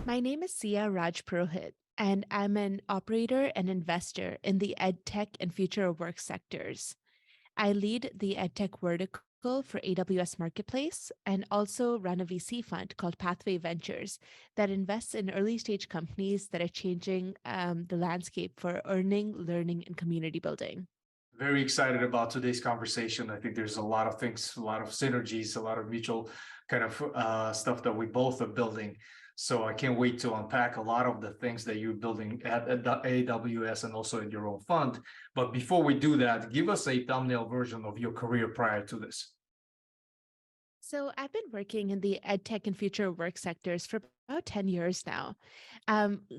My name is Sia Raj Purohit, and I'm an operator and investor in the Edtech and future of work sectors. I lead the Edtech vertical for AWS Marketplace and also run a VC fund called Pathway Ventures that invests in early stage companies that are changing the landscape for earning, learning, and community building. Very excited about today's conversation. I think there's a lot of things, a lot of synergies, a lot of mutual kind of stuff that we both are building. So I can't wait to unpack a lot of the things that you're building at the AWS and also in your own fund. But before we do that, give us a thumbnail version of your career prior to this. So I've been working in the ed tech and future of work sectors for about 10 years now.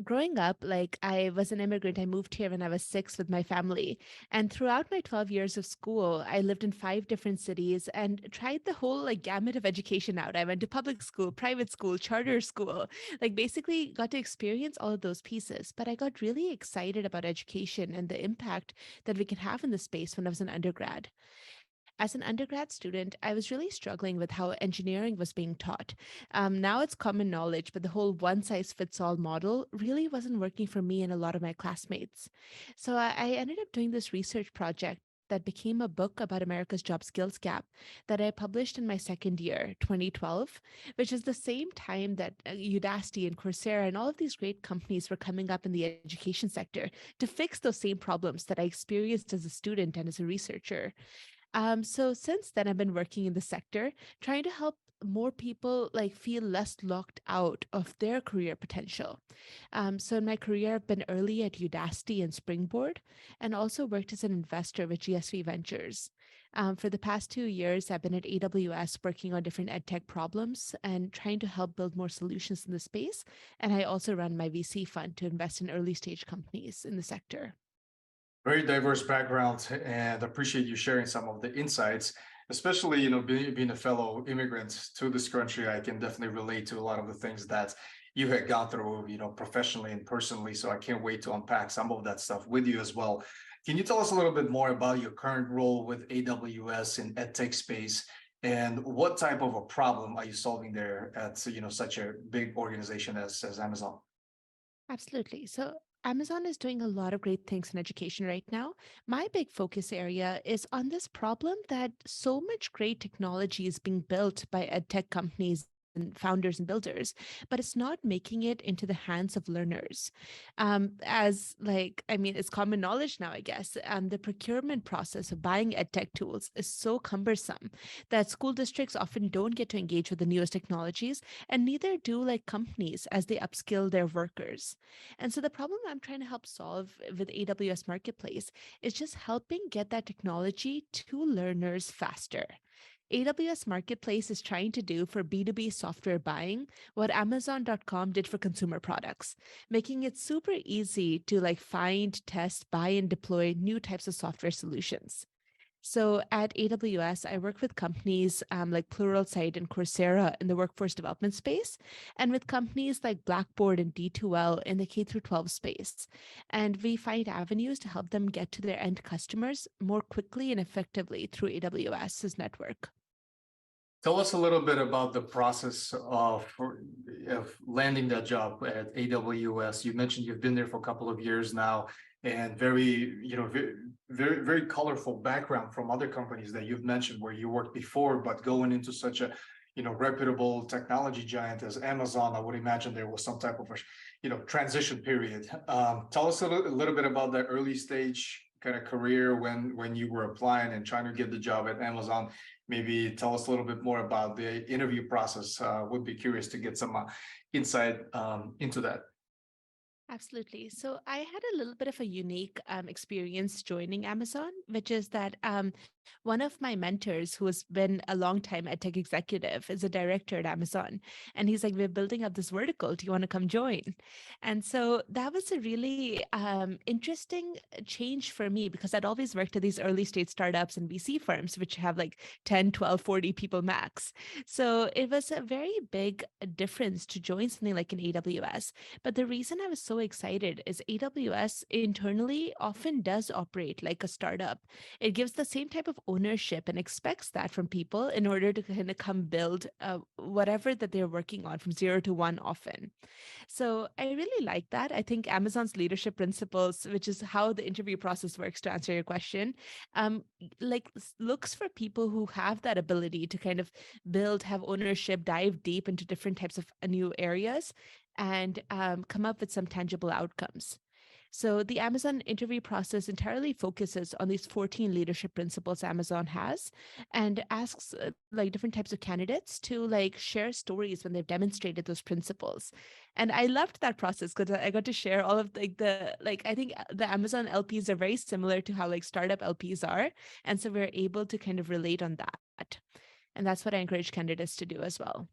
Growing up, like I was an immigrant, I moved here when I was 6 with my family. And throughout my 12 years of school, I lived in 5 different cities and tried the whole like gamut of education out. I went to public school, private school, charter school, like basically got to experience all of those pieces. But I got really excited about education and the impact that we can have in the space when I was an undergrad. As an undergrad student, I was really struggling with how engineering was being taught. Now it's common knowledge, but the whole one size fits all model really wasn't working for me and a lot of my classmates. So I ended up doing this research project that became a book about America's job skills gap that I published in my second year, 2012, which is the same time that Udacity and Coursera and all of these great companies were coming up in the education sector to fix those same problems that I experienced as a student and as a researcher. So since then, I've been working in the sector, trying to help more people like feel less locked out of their career potential. So in my career, I've been early at Udacity and Springboard, and also worked as an investor with GSV Ventures. For the past 2 years, I've been at AWS working on different edtech problems and trying to help build more solutions in the space. And I also run my VC fund to invest in early stage companies in the sector. Very diverse background, and appreciate you sharing some of the insights, especially, being a fellow immigrant to this country. I can definitely relate to a lot of the things that you had gone through, professionally and personally. So I can't wait to unpack some of that stuff with you as well. Can you tell us a little bit more about your current role with AWS in EdTech space, and what type of a problem are you solving there at, such a big organization as Amazon? Absolutely. So Amazon is doing a lot of great things in education right now. My big focus area is on this problem that so much great technology is being built by ed tech companies and founders and builders, but it's not making it into the hands of learners. It's common knowledge now, I guess. The procurement process of buying ed tech tools is so cumbersome that school districts often don't get to engage with the newest technologies, and neither do like companies as they upskill their workers. And so the problem I'm trying to help solve with AWS Marketplace is just helping get that technology to learners faster. AWS Marketplace is trying to do for B2B software buying what Amazon.com did for consumer products, making it super easy to like find, test, buy, and deploy new types of software solutions. So at AWS, I work with companies like Pluralsight and Coursera in the workforce development space, and with companies like Blackboard and D2L in the K through 12 space. And we find avenues to help them get to their end customers more quickly and effectively through AWS's network. Tell us a little bit about the process of landing that job at AWS. You mentioned you've been there for a couple of years now, and very colorful background from other companies that you've mentioned where you worked before, but going into such a, reputable technology giant as Amazon, I would imagine there was some type of a, transition period. Tell us a little bit about that early stage kind of career when you were applying and trying to get the job at Amazon. Maybe tell us a little bit more about the interview process. Would be curious to get some insight into that. Absolutely. So I had a little bit of a unique experience joining Amazon, which is that one of my mentors, who has been a long time EdTech executive, is a director at Amazon. And he's like, we're building up this vertical. Do you want to come join? And so that was a really interesting change for me because I'd always worked at these early stage startups and VC firms, which have like 10, 12, 40 people max. So it was a very big difference to join something like an AWS. But the reason I was so so excited is AWS internally often does operate like a startup. It gives the same type of ownership and expects that from people in order to kind of come build whatever that they're working on from 0 to 1 often. So I really like that. I think Amazon's leadership principles, which is how the interview process works to answer your question, looks for people who have that ability to kind of build, have ownership, dive deep into different types of new areas, and come up with some tangible outcomes. So the Amazon interview process entirely focuses on these 14 leadership principles Amazon has and asks like different types of candidates to like share stories when they've demonstrated those principles. And I loved that process because I got to share all of like I think the Amazon LPs are very similar to how like startup LPs are. And so we're able to kind of relate on that. And that's what I encourage candidates to do as well.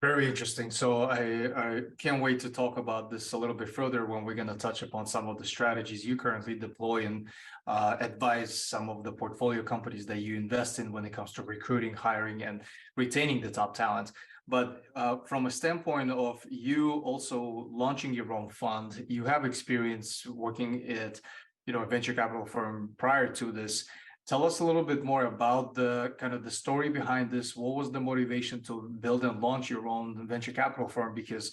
Very interesting. So I can't wait to talk about this a little bit further when we're going to touch upon some of the strategies you currently deploy and advise some of the portfolio companies that you invest in when it comes to recruiting, hiring, and retaining the top talent. But from a standpoint of you also launching your own fund, you have experience working at, a venture capital firm prior to this. Tell us a little bit more about the kind of the story behind this. What was the motivation to build and launch your own venture capital firm? Because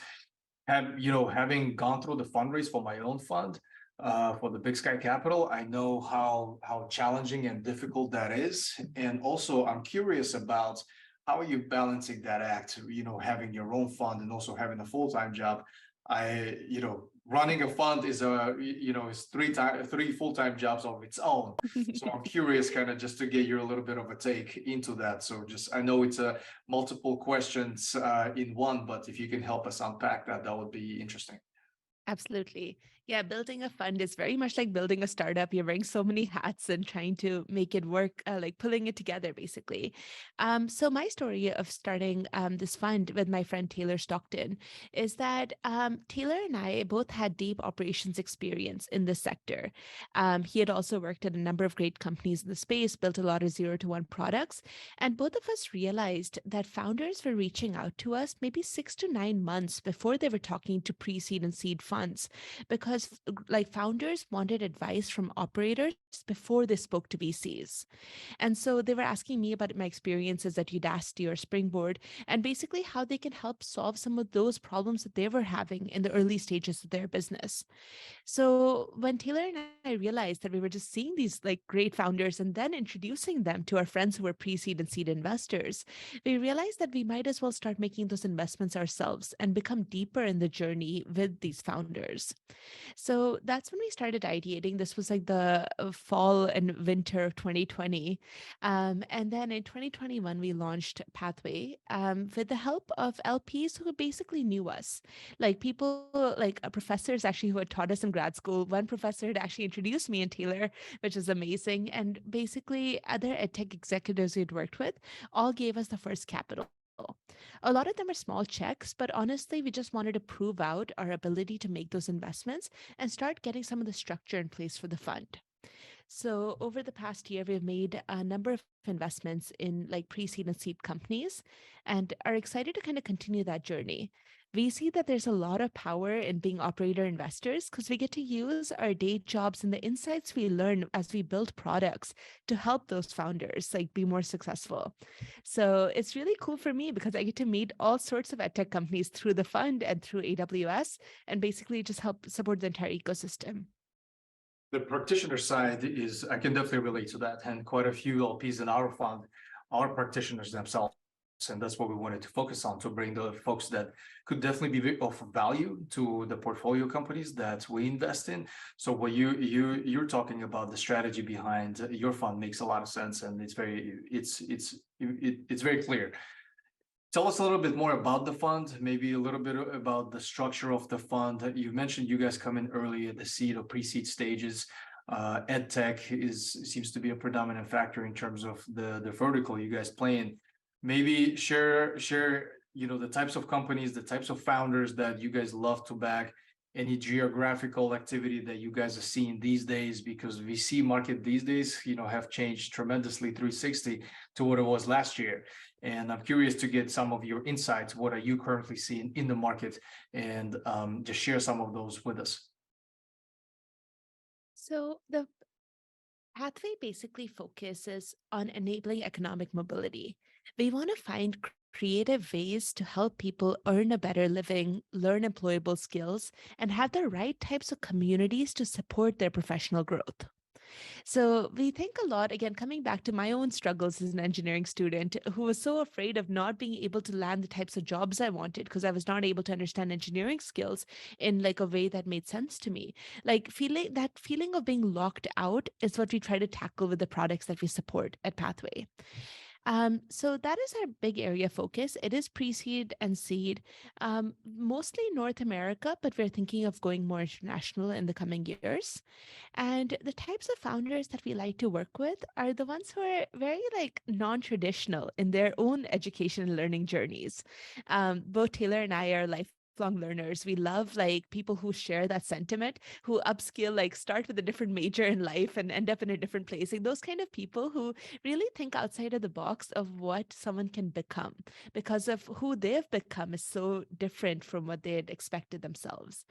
having gone through the fundraise for my own fund, for the Big Sky Capital, I know how challenging and difficult that is. And also I'm curious about how are you balancing that act, having your own fund and also having a full-time job. Running a fund is is three full-time jobs of its own. So I'm curious kind of just to get your a little bit of a take into that. So just, I know it's a multiple questions in one, but if you can help us unpack that, that would be interesting. Absolutely. Yeah, building a fund is very much like building a startup. You're wearing so many hats and trying to make it work, like pulling it together, basically. So my story of starting this fund with my friend Taylor Stockton is that Taylor and I both had deep operations experience in this sector. He had also worked at a number of great companies in the space, built a lot of 0 to 1 products, and both of us realized that founders were reaching out to us maybe 6 to 9 months before they were talking to pre-seed and seed funds, because like founders wanted advice from operators before they spoke to VCs. And so they were asking me about my experiences at Udacity or Springboard and basically how they can help solve some of those problems that they were having in the early stages of their business. So when Taylor and I realized that we were just seeing these like great founders and then introducing them to our friends who were pre-seed and seed investors, we realized that we might as well start making those investments ourselves and become deeper in the journey with these founders. So that's when we started ideating. This was like the fall and winter of 2020. And then in 2021, we launched Pathway with the help of LPs who basically knew us, like people like professors actually who had taught us in grad school. One professor had actually introduced me and Taylor, which is amazing. And basically other edtech executives we had worked with all gave us the first capital. A lot of them are small checks, but honestly, we just wanted to prove out our ability to make those investments and start getting some of the structure in place for the fund. So over the past year, we've made a number of investments in like pre-seed and seed companies and are excited to kind of continue that journey. We see that there's a lot of power in being operator investors because we get to use our day jobs and the insights we learn as we build products to help those founders like be more successful. So it's really cool for me because I get to meet all sorts of edtech companies through the fund and through AWS and basically just help support the entire ecosystem. The practitioner side is, I can definitely relate to that. And quite a few LPs in our fund are practitioners themselves. And that's what we wanted to focus on, to bring the folks that could definitely be of value to the portfolio companies that we invest in. So what you're talking about, the strategy behind your fund makes a lot of sense, and it's very clear. Tell us a little bit more about the fund, maybe a little bit about the structure of the fund. You mentioned you guys come in early at the seed or pre-seed stages. EdTech seems to be a predominant factor in terms of the vertical you guys play in. Maybe share the types of companies, the types of founders that you guys love to back, any geographical activity that you guys are seeing these days, because VC market these days have changed tremendously 360 to what it was last year. And I'm curious to get some of your insights. What are you currently seeing in the market? And just share some of those with us. So the pathway basically focuses on enabling economic mobility. We want to find creative ways to help people earn a better living, learn employable skills, and have the right types of communities to support their professional growth. So we think a lot, again, coming back to my own struggles as an engineering student who was so afraid of not being able to land the types of jobs I wanted because I was not able to understand engineering skills in like a way that made sense to me. Like feeling of being locked out is what we try to tackle with the products that we support at Pathway. So that is our big area of focus. It is pre-seed and seed, mostly North America, but we're thinking of going more international in the coming years. And the types of founders that we like to work with are the ones who are very like non-traditional in their own education and learning journeys. Both Taylor and I are lifelong learners. We love like people who share that sentiment, who upskill, like start with a different major in life and end up in a different place. Like those kind of people who really think outside of the box of what someone can become because of who they've become is so different from what they had expected themselves.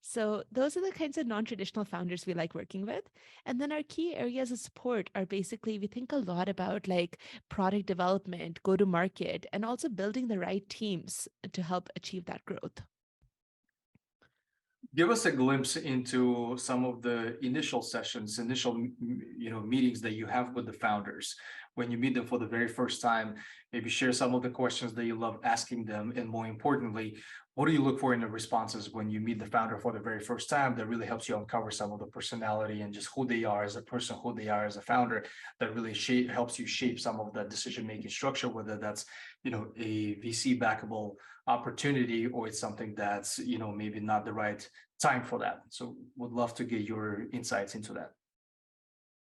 So those are the kinds of non-traditional founders we like working with. And then our key areas of support are basically we think a lot about like product development, go to market, and also building the right teams to help achieve that growth. Give us a glimpse into some of the initial sessions, initial meetings that you have with the founders when you meet them for the very first time. Maybe share some of the questions that you love asking them, and more importantly, what do you look for in the responses when you meet the founder for the very first time that really helps you uncover some of the personality and just who they are as a person, who they are as a founder, that really helps you shape some of the decision making structure, whether that's a VC backable opportunity or it's something that's maybe not the right time for that. So would love to get your insights into that.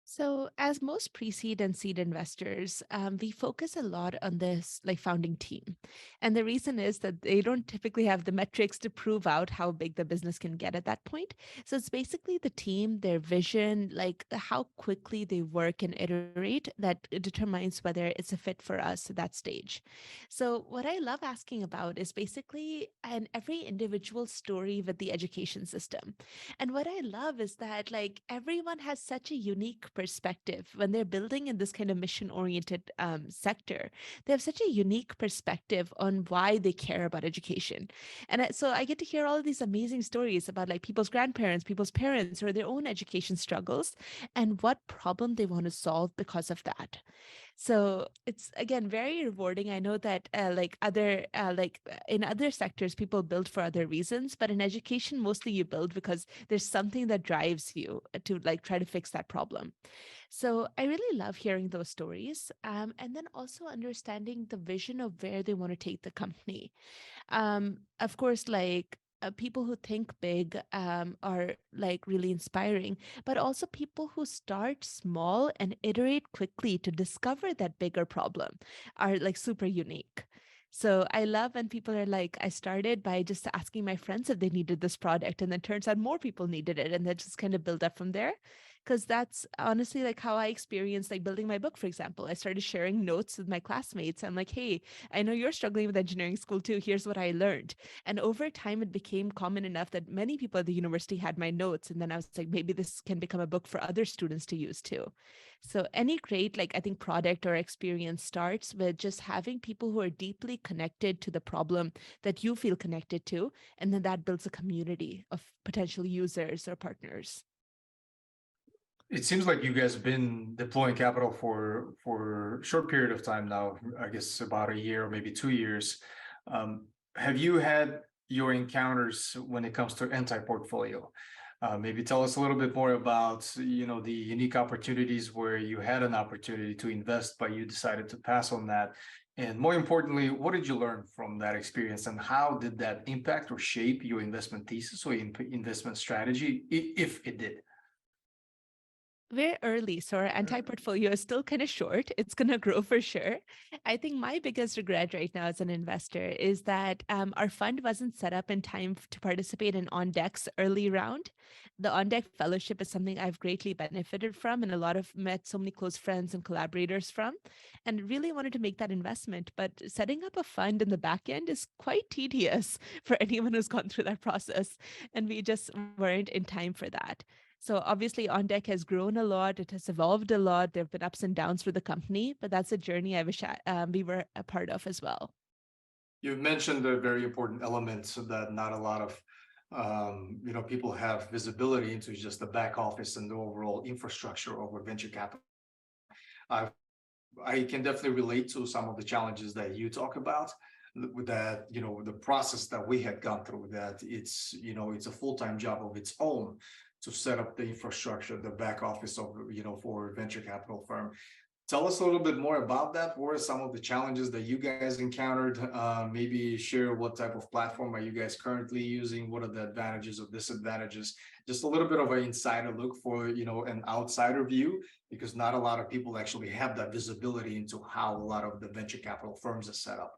So, as most pre-seed and seed investors, we focus a lot on this like founding team, and the reason is that they don't typically have the metrics to prove out how big the business can get at that point. So it's basically the team, their vision, like how quickly they work and iterate that determines whether it's a fit for us at that stage. So what I love asking about is basically an every individual story with the education system. And what I love is that like everyone has such a unique perspective when they're building in this kind of mission oriented sector. They have such a unique perspective on why they care about education. And so I get to hear all of these amazing stories about like people's grandparents, people's parents, or their own education struggles and what problem they want to solve because of that. So it's again very rewarding. I know that in other sectors people build for other reasons, but in education mostly you build because there's something that drives you to like try to fix that problem. So I really love hearing those stories, and then also understanding the vision of where they want to take the company. Of course, like people who think big are like really inspiring, but also people who start small and iterate quickly to discover that bigger problem are like super unique. So I love when people are like, I started by just asking my friends if they needed this product, and then turns out more people needed it, and then just kind of build up from there. Because that's honestly like how I experienced like building my book, for example. I started sharing notes with my classmates. I'm like, hey, I know you're struggling with engineering school too. Here's what I learned. And over time, it became common enough that many people at the university had my notes. And then I was like, maybe this can become a book for other students to use too. So any great, like I think product or experience starts with just having people who are deeply connected to the problem that you feel connected to. And then that builds a community of potential users or partners. It seems like you guys have been deploying capital for a short period of time now, I guess about a year or maybe 2 years. Have you had your encounters when it comes to anti-portfolio? Maybe tell us a little bit more about, the unique opportunities where you had an opportunity to invest, but you decided to pass on that. And more importantly, what did you learn from that experience, and how did that impact or shape your investment thesis or investment strategy, if it did? Very early, so our anti-portfolio is still kind of short. It's going to grow for sure. I think my biggest regret right now as an investor is that our fund wasn't set up in time to participate in on deck's early round. the On Deck Fellowship is something I've greatly benefited from, and a lot of met so many close friends and collaborators from, and really wanted to make that investment. But setting up a fund in the back end is quite tedious for anyone who's gone through that process, and we just weren't in time for that. So obviously, On Deck has grown a lot. It has evolved a lot. There have been ups and downs for the company, but that's a journey I wish we were a part of as well. You've mentioned a very important element that not a lot of people have visibility into, just the back office and the overall infrastructure of a venture capital. I I can definitely relate to some of the challenges that you talk about with that, the process that we had gone through, that it's a full-time job of its own to set up the infrastructure, the back office of, for a venture capital firm. Tell us a little bit more about that. What are some of the challenges that you guys encountered? Maybe share what type of platform are you guys currently using? What are the advantages or disadvantages? Just a little bit of an insider look for, an outsider view, because not a lot of people actually have that visibility into how a lot of the venture capital firms are set up.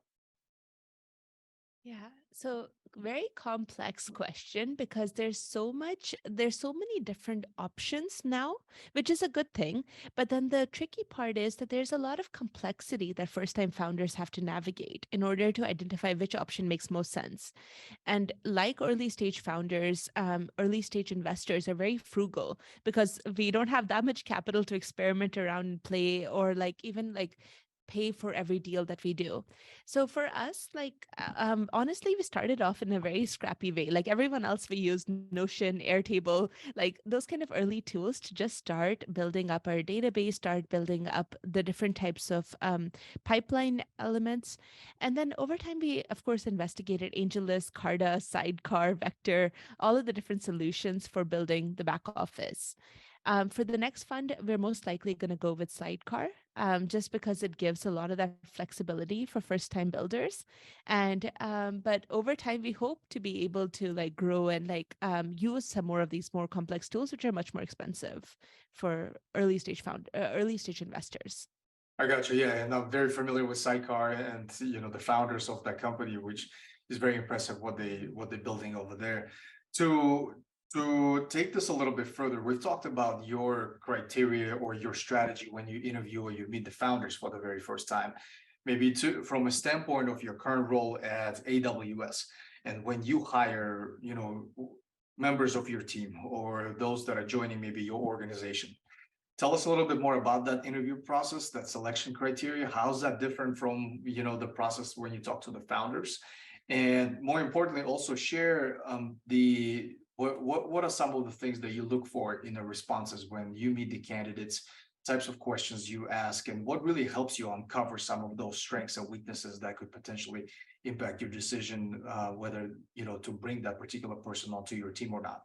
Yeah. So very complex question because there's so many different options now, which is a good thing. But then the tricky part is that there's a lot of complexity that first time founders have to navigate in order to identify which option makes most sense. And like early stage founders, early stage investors are very frugal because we don't have that much capital to experiment around and play, or like even like pay for every deal that we do. So for us, like honestly, we started off in a very scrappy way. Like everyone else, we used Notion, Airtable, like those kind of early tools to just start building up our database, start building up the different types of pipeline elements. And then over time, we of course investigated AngelList, Carta, Sidecar, Vector, all of the different solutions for building the back office. For the next fund, we're most likely going to go with Sidecar, just because it gives a lot of that flexibility for first-time builders. And but over time, we hope to be able to like grow and like use some more of these more complex tools, which are much more expensive for early stage investors. I got you. Yeah, and I'm very familiar with Sidecar and the founders of that company, which is very impressive what they're building over there. To take this a little bit further, we've talked about your criteria or your strategy when you interview or you meet the founders for the very first time. Maybe from a standpoint of your current role at AWS, and when you hire, members of your team or those that are joining maybe your organization. Tell us a little bit more about that interview process, that selection criteria. How's that different from, the process when you talk to the founders? And more importantly, also share the what are some of the things that you look for in the responses when you meet the candidates, types of questions you ask, and what really helps you uncover some of those strengths and weaknesses that could potentially impact your decision, whether, to bring that particular person onto your team or not.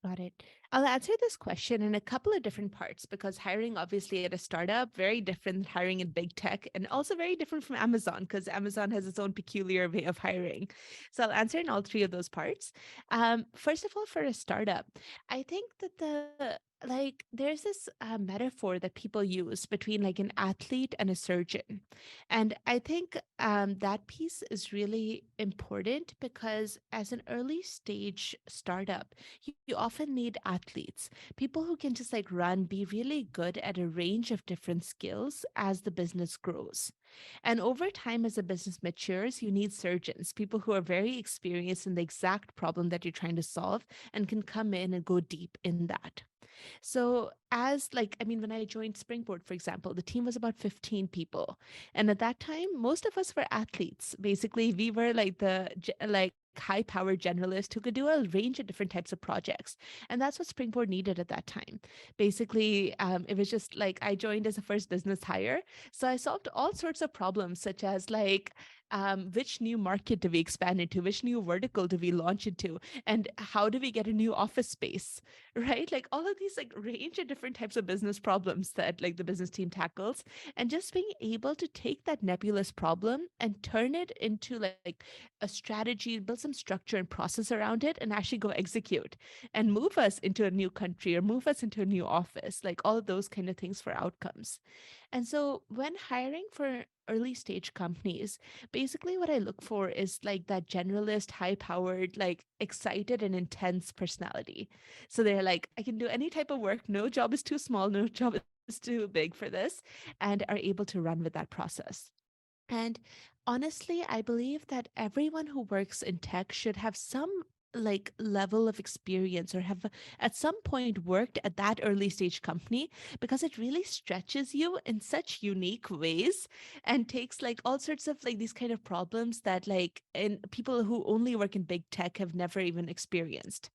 Got it. I'll answer this question in a couple of different parts because hiring, obviously, at a startup, very different than hiring in big tech, and also very different from Amazon because Amazon has its own peculiar way of hiring. So I'll answer in all three of those parts. First of all, for a startup, I think that there's this metaphor that people use between like an athlete and a surgeon. And I think that piece is really important because as an early stage startup, you often need athletes, people who can just like run, be really good at a range of different skills as the business grows. And over time, as a business matures, you need surgeons, people who are very experienced in the exact problem that you're trying to solve and can come in and go deep in that. So, as like, I mean, when I joined Springboard, for example, the team was about 15 people. And at that time, most of us were athletes. Basically, we were like like high powered generalist who could do a range of different types of projects. And that's what Springboard needed at that time. Basically, it was just like I joined as a first business hire. So I solved all sorts of problems, such as like, which new market do we expand into? Which new vertical do we launch into? And how do we get a new office space? Right? Like all of these like range of different types of business problems that like the business team tackles. And just being able to take that nebulous problem and turn it into like a strategy, build some structure and process around it, and actually go execute and move us into a new country or move us into a new office, like all of those kind of things for outcomes. And so when hiring for early stage companies, basically what I look for is like that generalist, high powered, like excited and intense personality. So they're like, I can do any type of work. No job is too small. No job is too big for this, and are able to run with that process. And honestly, I believe that everyone who works in tech should have some like level of experience or have at some point worked at that early stage company, because it really stretches you in such unique ways and takes like all sorts of like these kind of problems that like in people who only work in big tech have never even experienced.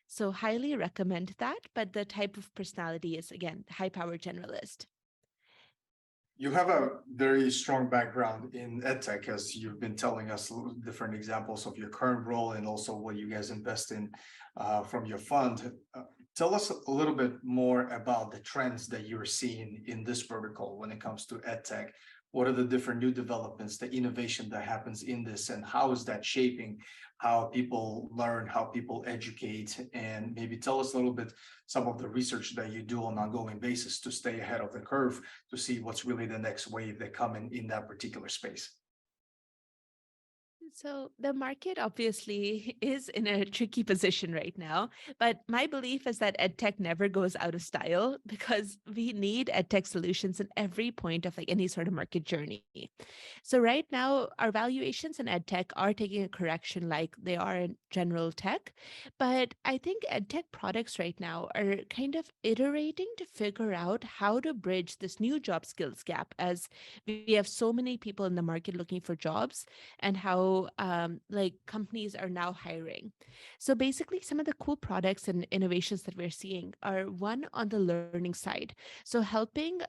So highly recommend that, but the type of personality is again high power generalist. You have a very strong background in edtech, as you've been telling us different examples of your current role and also what you guys invest in from your fund. Tell us a little bit more about the trends that you're seeing in this vertical when it comes to edtech. What are the different new developments, the innovation that happens in this, and how is that shaping how people learn, how people educate, and maybe tell us a little bit some of the research that you do on an ongoing basis to stay ahead of the curve to see what's really the next wave that come in that particular space. So the market obviously is in a tricky position right now, but my belief is that edtech never goes out of style because we need edtech solutions in every point of like any sort of market journey. So right now, our valuations in edtech are taking a correction like they are in general tech, but I think edtech products right now are kind of iterating to figure out how to bridge this new job skills gap, as we have so many people in the market looking for jobs, and how like companies are now hiring. So basically, some of the cool products and innovations that we're seeing are one on the learning side. So helping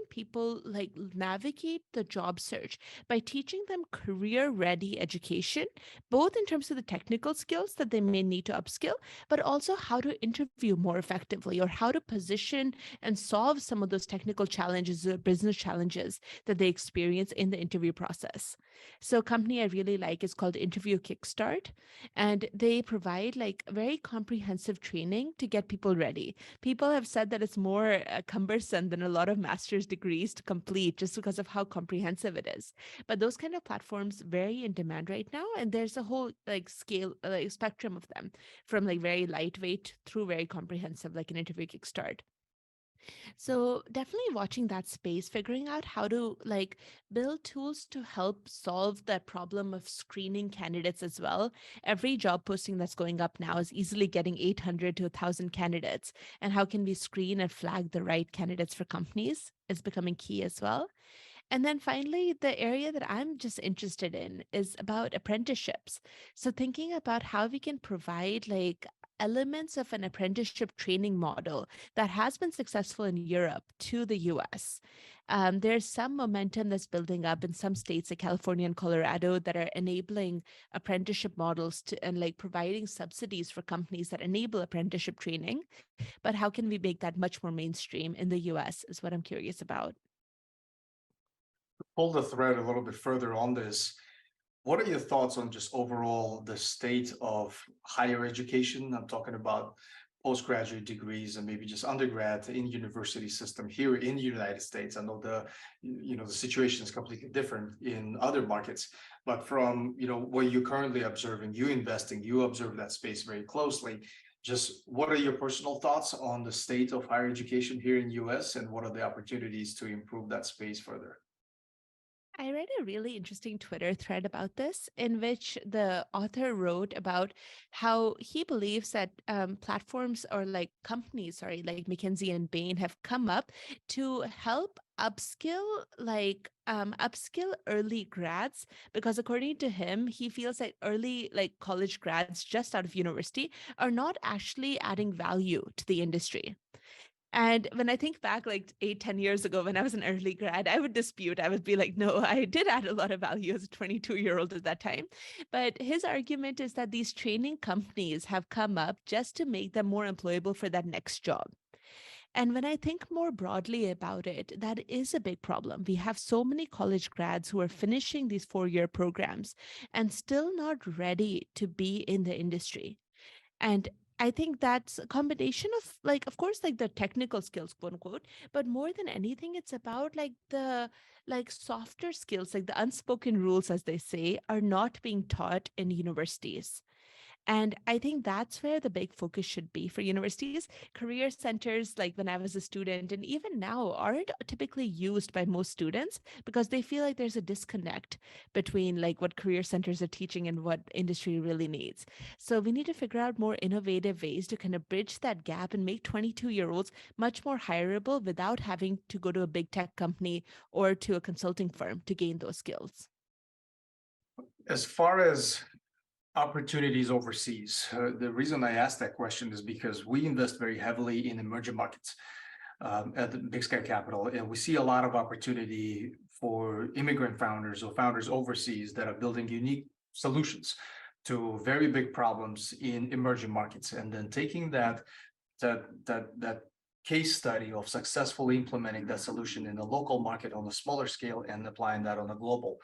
people like navigate the job search by teaching them career ready education, both in terms of the technical skills that they may need to upskill, but also how to interview more effectively or how to position and solve some of those technical challenges or business challenges that they experience in the interview process. So a company I really like is called Interview Kickstart, and they provide like very comprehensive training to get people ready. People have said that it's more cumbersome than a lot of master's degrees to complete just because of how comprehensive it is. But those kind of platforms very in demand right now, and there's a whole like scale like spectrum of them, from like very lightweight through very comprehensive, like an Interview Kickstart. So definitely watching that space, figuring out how to like build tools to help solve that problem of screening candidates as well. Every job posting that's going up now is easily getting 800 to 1,000 candidates. And how can we screen and flag the right candidates for companies is becoming key as well. And then finally, the area that I'm just interested in is about apprenticeships. So thinking about how we can provide like elements of an apprenticeship training model that has been successful in Europe to the US. There's some momentum that's building up in some states like California and Colorado that are enabling apprenticeship models to and like providing subsidies for companies that enable apprenticeship training. But how can we make that much more mainstream in the US is what I'm curious about. Pull the thread a little bit further on this. What are your thoughts on just overall the state of higher education? I'm talking about postgraduate degrees and maybe just undergrad in university system here in the United States. I know the situation is completely different in other markets, but from what you're currently observing, you investing, you observe that space very closely. Just what are your personal thoughts on the state of higher education here in US, and what are the opportunities to improve that space further? I read a really interesting Twitter thread about this, in which the author wrote about how he believes that platforms or like companies, sorry, like McKinsey and Bain have come up to help upskill early grads, because according to him he feels that early like college grads just out of university are not actually adding value to the industry. And when I think back like 8, 10 years ago, when I was an early grad, I would dispute. I would be like, no, I did add a lot of value as a 22-year-old at that time. But his argument is that these training companies have come up just to make them more employable for that next job. And when I think more broadly about it, that is a big problem. We have so many college grads who are finishing these 4-year programs and still not ready to be in the industry. And I think that's a combination of like, of course, like the technical skills, quote unquote, but more than anything, it's about like the like softer skills, like the unspoken rules, as they say, are not being taught in universities. And I think that's where the big focus should be for universities. Career centers, like when I was a student, and even now, aren't typically used by most students because they feel like there's a disconnect between like what career centers are teaching and what industry really needs. So we need to figure out more innovative ways to kind of bridge that gap and make 22-year-olds much more hireable without having to go to a big tech company or to a consulting firm to gain those skills. As far as opportunities overseas, the reason I asked that question is because we invest very heavily in emerging markets at the Big Sky Capital, and we see a lot of opportunity for immigrant founders or founders overseas that are building unique solutions to very big problems in emerging markets, and then taking that case study of successfully implementing that solution in the local market on a smaller scale and applying that on a global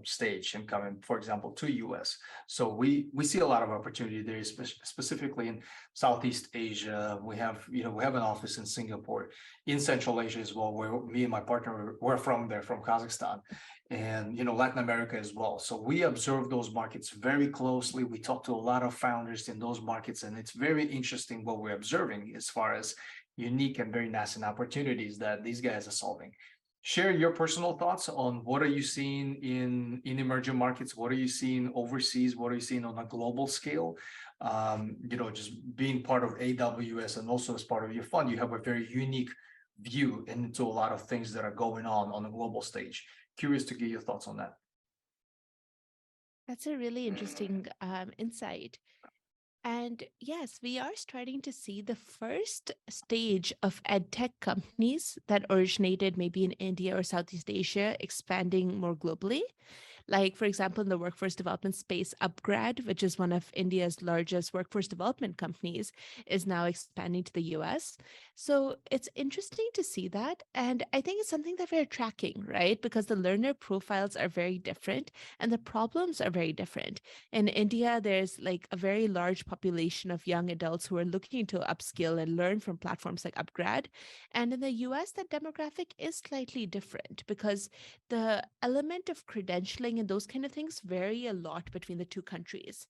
stage and coming, for example, to US. So we see a lot of opportunity there, specifically in Southeast Asia. We have an office in Singapore, in Central Asia as well, where me and my partner were from there, from Kazakhstan, and Latin America as well. So we observe those markets very closely. We talk to a lot of founders in those markets, and it's very interesting what we're observing as far as unique and very nascent opportunities that these guys are solving. Share your personal thoughts on what are you seeing in emerging markets, what are you seeing overseas, what are you seeing on a global scale. Just being part of AWS and also as part of your fund, you have a very unique view into a lot of things that are going on a global stage. Curious to get your thoughts on that. That's a really interesting insight. And yes, we are starting to see the first stage of edtech companies that originated maybe in India or Southeast Asia expanding more globally. Like, for example, in the workforce development space, Upgrad, which is one of India's largest workforce development companies, is now expanding to the US. So it's interesting to see that. And I think it's something that we're tracking, right? Because the learner profiles are very different and the problems are very different. In India, there's like a very large population of young adults who are looking to upskill and learn from platforms like Upgrad. And in the US, that demographic is slightly different because the element of credentialing and those kind of things vary a lot between the two countries.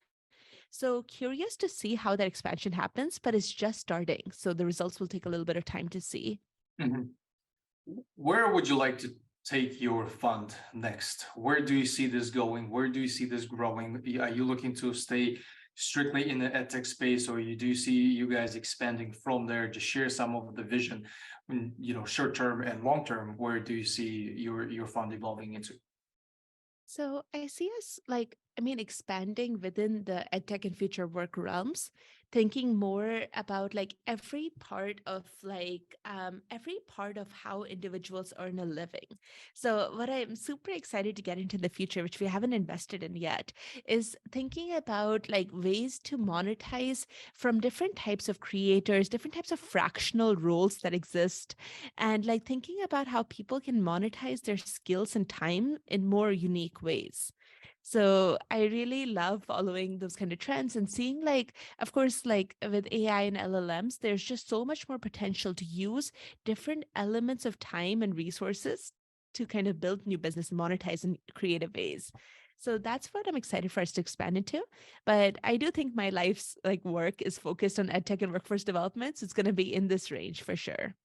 So curious to see how that expansion happens, but it's just starting. So the results will take a little bit of time to see. Mhm. Where would you like to take your fund next? Where do you see this going? Where do you see this growing? Are you looking to stay strictly in the edtech space, or do you see you guys expanding from there? Just share some of the vision, short term and long term. Where do you see your fund evolving into? So I see us like, I mean, expanding within the edtech and future work realms, thinking more about like every part of how individuals earn a living. So what I'm super excited to get into the future, which we haven't invested in yet, is thinking about like ways to monetize from different types of creators, different types of fractional roles that exist, and like thinking about how people can monetize their skills and time in more unique ways. So I really love following those kind of trends and seeing like, of course, like with AI and LLMs, there's just so much more potential to use different elements of time and resources to kind of build new business and monetize in creative ways. So that's what I'm excited for us to expand into. But I do think my life's like work is focused on edtech and workforce development. So it's going to be in this range for sure.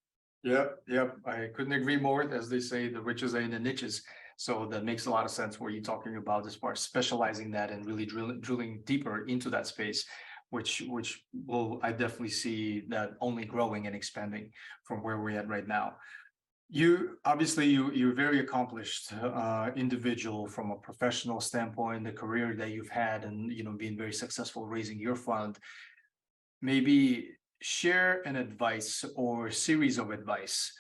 Yep. I couldn't agree more. As they say, the riches are in the niches. So that makes a lot of sense where you're talking about as far as specializing that and really drilling deeper into that space, which will I definitely see that only growing and expanding from where we're at right now. You're very accomplished individual from a professional standpoint, the career that you've had, and being very successful raising your fund. Maybe share an advice or series of advice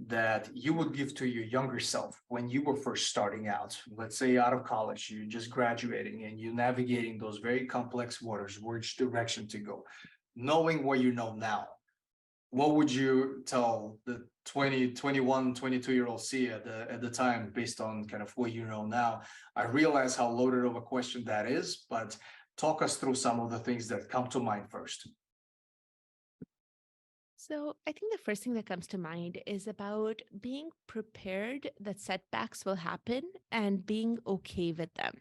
that you would give to your younger self when you were first starting out. Let's say out of college, you're just graduating and you're navigating those very complex waters, which direction to go. Knowing what you know now, what would you tell the 20, 21, 22-year-old C at the time, based on kind of what you know now? I realize how loaded of a question that is, but talk us through some of the things that come to mind first. So, I think the first thing that comes to mind is about being prepared that setbacks will happen and being okay with them.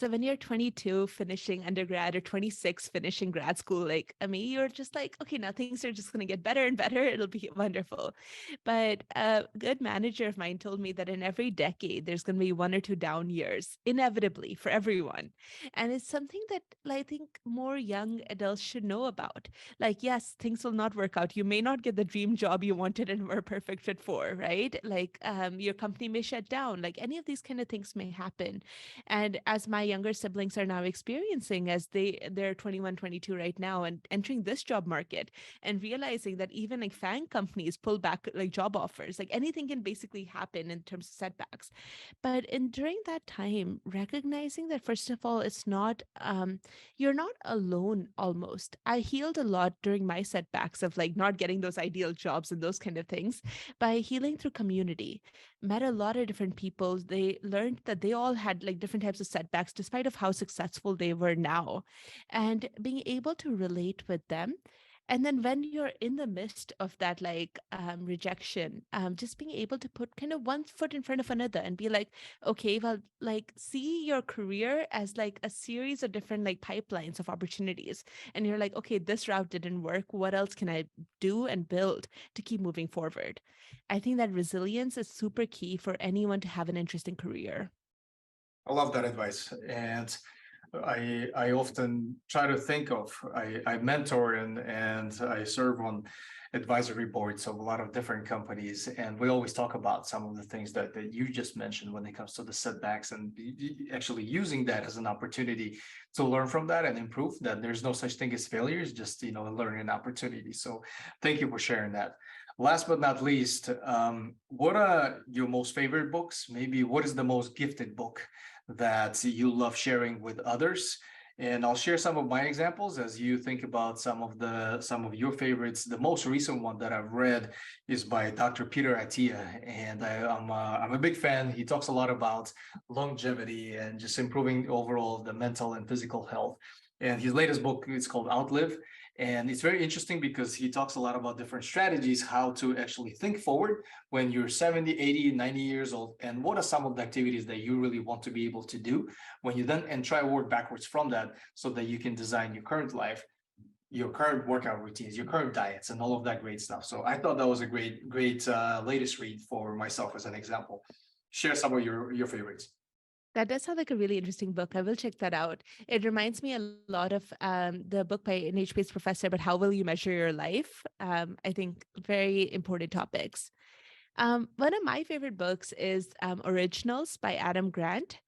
So, when you're 22 finishing undergrad or 26 finishing grad school, like me, you're just like, okay, now things are just going to get better and better. It'll be wonderful. But a good manager of mine told me that in every decade, there's going to be one or two down years, inevitably for everyone. And it's something that I think more young adults should know about. Like, yes, things will not work out. You may not get the dream job you wanted and were a perfect fit for, right? Like, your company may shut down. Like, any of these kind of things may happen. And as my younger siblings are now experiencing, as they're 21, 22 right now and entering this job market and realizing that even like FANG companies pull back like job offers, like anything can basically happen in terms of setbacks. But in during that time, recognizing that first of all, it's not you're not alone almost. I healed a lot during my setbacks of like not getting those ideal jobs and those kind of things by healing through community. Met a lot of different people. They learned that they all had like different types of setbacks despite of how successful they were now. And being able to relate with them, and then when you're in the midst of that like rejection, just being able to put kind of one foot in front of another and be like, okay, well, like see your career as like a series of different like pipelines of opportunities, and you're like, okay, this route didn't work, what else can I do and build to keep moving forward? I think that resilience is super key for anyone to have an interesting career. I love that advice. And I often try to think of I mentor and I serve on advisory boards of a lot of different companies, and we always talk about some of the things that you just mentioned when it comes to the setbacks, and actually using that as an opportunity to learn from that and improve. That there's no such thing as failures, just a learning opportunity. So thank you for sharing that. Last but not least, what are your most favorite books? Maybe what is the most gifted book that you love sharing with others? And I'll share some of my examples as you think about some of your favorites. The most recent one that I've read is by Dr. Peter Attia, and I'm a big fan. He talks a lot about longevity and just improving overall the mental and physical health. And his latest book is called Outlive, and it's very interesting because he talks a lot about different strategies, how to actually think forward when you're 70, 80, 90 years old, and what are some of the activities that you really want to be able to do when you then and try to work backwards from that so that you can design your current life, your current workout routines, your current diets, and all of that great stuff. So I thought that was a great latest read for myself as an example. Share some of your favorites. That does sound like a really interesting book. I will check that out. It reminds me a lot of the book by an HBS professor, but how will you measure your life? I think very important topics. One of my favorite books is Originals by Adam Grant.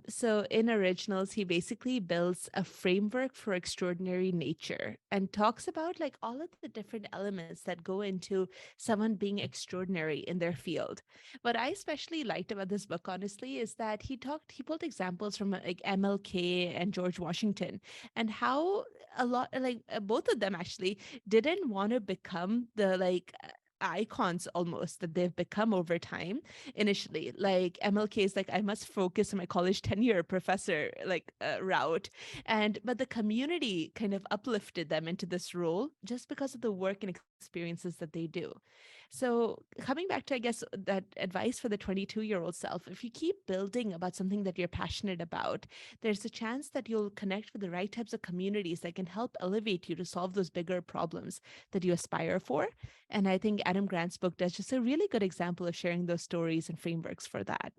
So in Originals, he basically builds a framework for extraordinary nature and talks about like all of the different elements that go into someone being extraordinary in their field. What I especially liked about this book, honestly, is that he pulled examples from like MLK and George Washington, and how a lot like both of them actually didn't want to become the like icons almost that they've become over time. Initially, like MLK is like, I must focus on my college tenure professor like route, and but the community kind of uplifted them into this role just because of the work and experiences that they do. So coming back to, I guess, that advice for the 22-year-old self, if you keep building about something that you're passionate about, there's a chance that you'll connect with the right types of communities that can help elevate you to solve those bigger problems that you aspire for. And I think Adam Grant's book does just a really good example of sharing those stories and frameworks for that.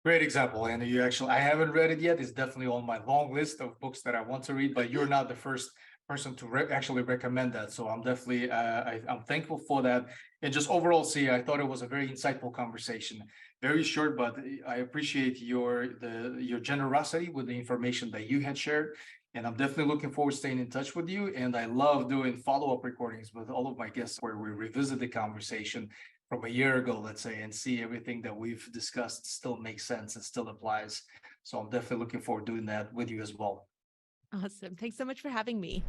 Great example, and you actually, I haven't read it yet. It's definitely on my long list of books that I want to read, but you're not the first person to actually recommend that. So I'm definitely, I'm thankful for that. And just overall, see, I thought it was a very insightful conversation, very short, but I appreciate your generosity with the information that you had shared. And I'm definitely looking forward to staying in touch with you. And I love doing follow-up recordings with all of my guests where we revisit the conversation from a year ago, let's say, and see everything that we've discussed still makes sense and still applies. So I'm definitely looking forward to doing that with you as well. Awesome. Thanks so much for having me.